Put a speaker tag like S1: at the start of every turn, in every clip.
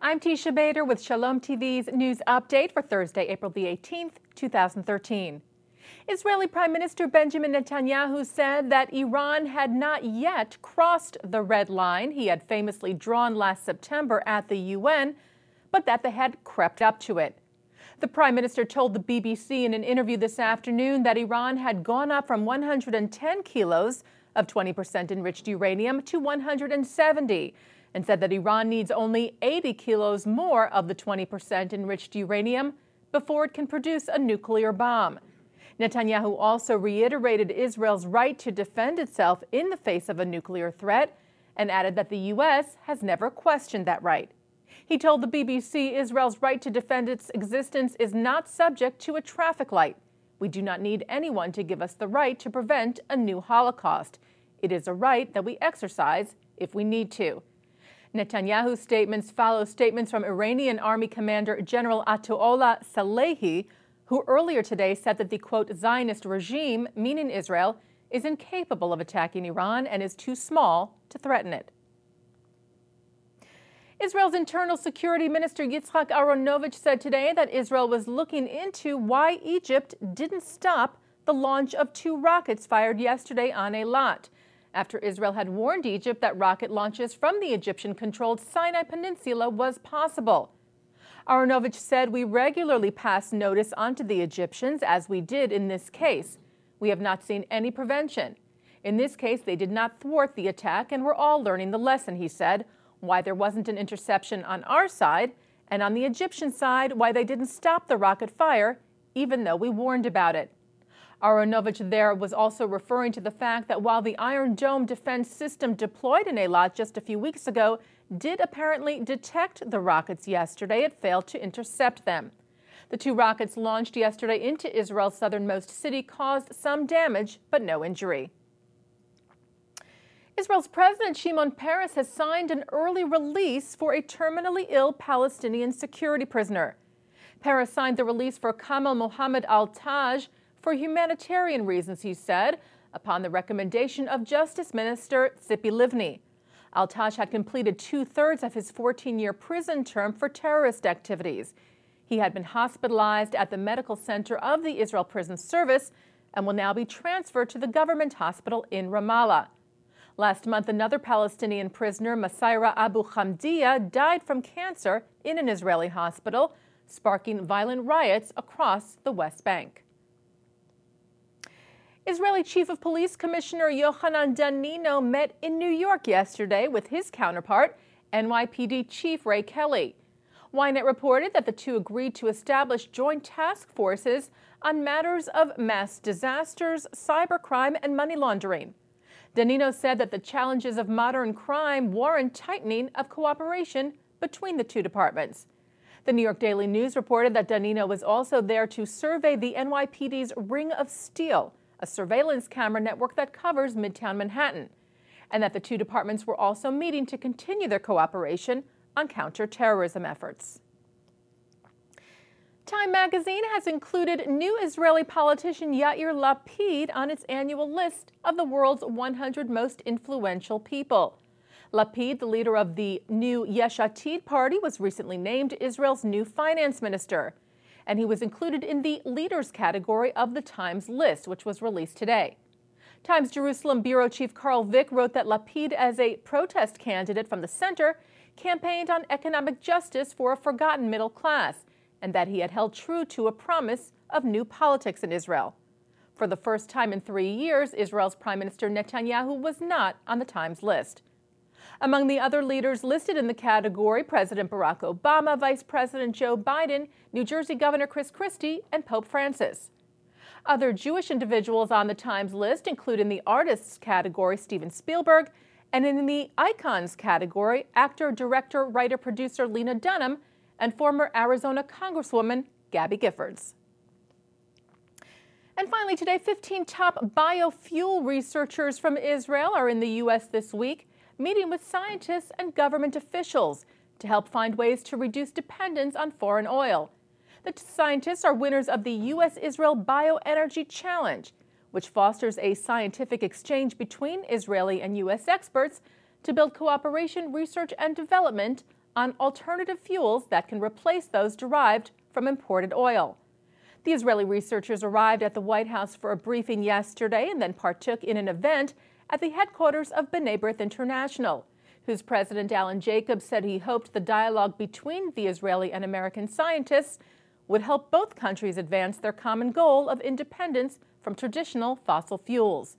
S1: I'm Teisha Bader with Shalom TV's news update for Thursday, April the 18th, 2013. Israeli Prime Minister Benjamin Netanyahu said that Iran had not yet crossed the red line he had famously drawn last September at the UN, but that they had crept up to it. The Prime Minister told the BBC in an interview this afternoon that Iran had gone up from 110 kilos of 20% enriched uranium to 170, and said that Iran needs only 80 kilos more of the 20% enriched uranium before it can produce a nuclear bomb. Netanyahu also reiterated Israel's right to defend itself in the face of a nuclear threat and added that the U.S. has never questioned that right. He told the BBC Israel's right to defend its existence is not subject to a traffic light. We do not need anyone to give us the right to prevent a new Holocaust. It is a right that we exercise if we need to. Netanyahu's statements follow statements from Iranian Army Commander General Ayatollah Salehi, who earlier today said that the, quote, Zionist regime, meaning Israel, is incapable of attacking Iran and is too small to threaten it. Israel's Internal Security Minister Yitzhak Aharonovich said today that Israel was looking into why Egypt didn't stop the launch of 2 rockets fired yesterday on Eilat, after Israel had warned Egypt that rocket launches from the Egyptian-controlled Sinai Peninsula was possible. Aharonovich said, "We regularly pass notice onto the Egyptians, as we did in this case. We have not seen any prevention. In this case, they did not thwart the attack, and we're all learning the lesson," he said. Why there wasn't an interception on our side, and on the Egyptian side, why they didn't stop the rocket fire, even though we warned about it. Aharonovich there was also referring to the fact that while the Iron Dome defense system deployed in Eilat just a few weeks ago did apparently detect the rockets yesterday, it failed to intercept them. The 2 rockets launched yesterday into Israel's southernmost city caused some damage, but no injury. Israel's President Shimon Peres has signed an early release for a terminally ill Palestinian security prisoner. Peres signed the release for Kamal Mohammed al-Taj for humanitarian reasons, he said, upon the recommendation of Justice Minister Tzipi Livni. Al-Taj had completed 2/3 of his 14-year prison term for terrorist activities. He had been hospitalized at the medical center of the Israel Prison Service and will now be transferred to the government hospital in Ramallah. Last month, another Palestinian prisoner, Masaira Abu Hamdiya, died from cancer in an Israeli hospital, sparking violent riots across the West Bank. Israeli Chief of Police Commissioner Yochanan Danino met in New York yesterday with his counterpart, NYPD Chief Ray Kelly. Ynet reported that the two agreed to establish joint task forces on matters of mass disasters, cybercrime, and money laundering. Danino said that the challenges of modern crime warrant tightening of cooperation between the two departments. The New York Daily News reported that Danino was also there to survey the NYPD's Ring of Steel, a surveillance camera network that covers Midtown Manhattan, and that the two departments were also meeting to continue their cooperation on counterterrorism efforts. Time magazine has included new Israeli politician Yair Lapid on its annual list of the world's 100 most influential people. Lapid, the leader of the new Yesh Atid party, was recently named Israel's new finance minister, and he was included in the leaders category of the Times list, which was released today. Times Jerusalem bureau chief Carl Vick wrote that Lapid, as a protest candidate from the center, campaigned on economic justice for a forgotten middle class, and that he had held true to a promise of new politics in Israel. For the first time in 3 years, Israel's Prime Minister Netanyahu was not on the Times list. Among the other leaders listed in the category, President Barack Obama, Vice President Joe Biden, New Jersey Governor Chris Christie, and Pope Francis. Other Jewish individuals on the Times list include in the artists category Steven Spielberg, and in the icons category, actor, director, writer, producer Lena Dunham, and former Arizona Congresswoman Gabby Giffords. And finally today, 15 top biofuel researchers from Israel are in the U.S. this week, meeting with scientists and government officials to help find ways to reduce dependence on foreign oil. The scientists are winners of the U.S.-Israel Bioenergy Challenge, which fosters a scientific exchange between Israeli and U.S. experts to build cooperation, research, and development on alternative fuels that can replace those derived from imported oil. The Israeli researchers arrived at the White House for a briefing yesterday and then partook in an event at the headquarters of B'nai B'rith International, whose president Alan Jacobs said he hoped the dialogue between the Israeli and American scientists would help both countries advance their common goal of independence from traditional fossil fuels.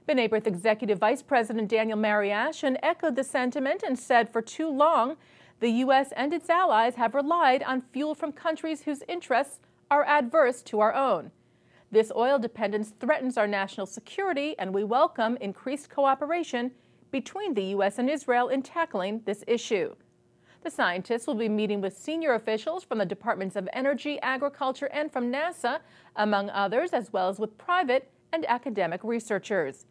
S1: B'nai B'rith Executive Vice President Daniel Mariashan echoed the sentiment and said for too long, the U.S. and its allies have relied on fuel from countries whose interests are adverse to our own. This oil dependence threatens our national security, and we welcome increased cooperation between the U.S. and Israel in tackling this issue. The scientists will be meeting with senior officials from the Departments of Energy, Agriculture, and from NASA, among others, as well as with private and academic researchers.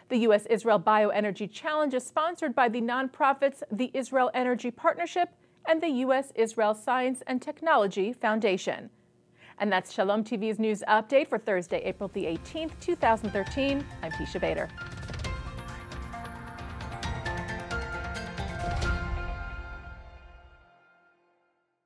S1: The U.S.-Israel Bioenergy Challenge is sponsored by the nonprofits the Israel Energy Partnership and the U.S.-Israel Science and Technology Foundation. And that's Shalom TV's news update for Thursday, April the 18th, 2013. I'm Teisha Bader.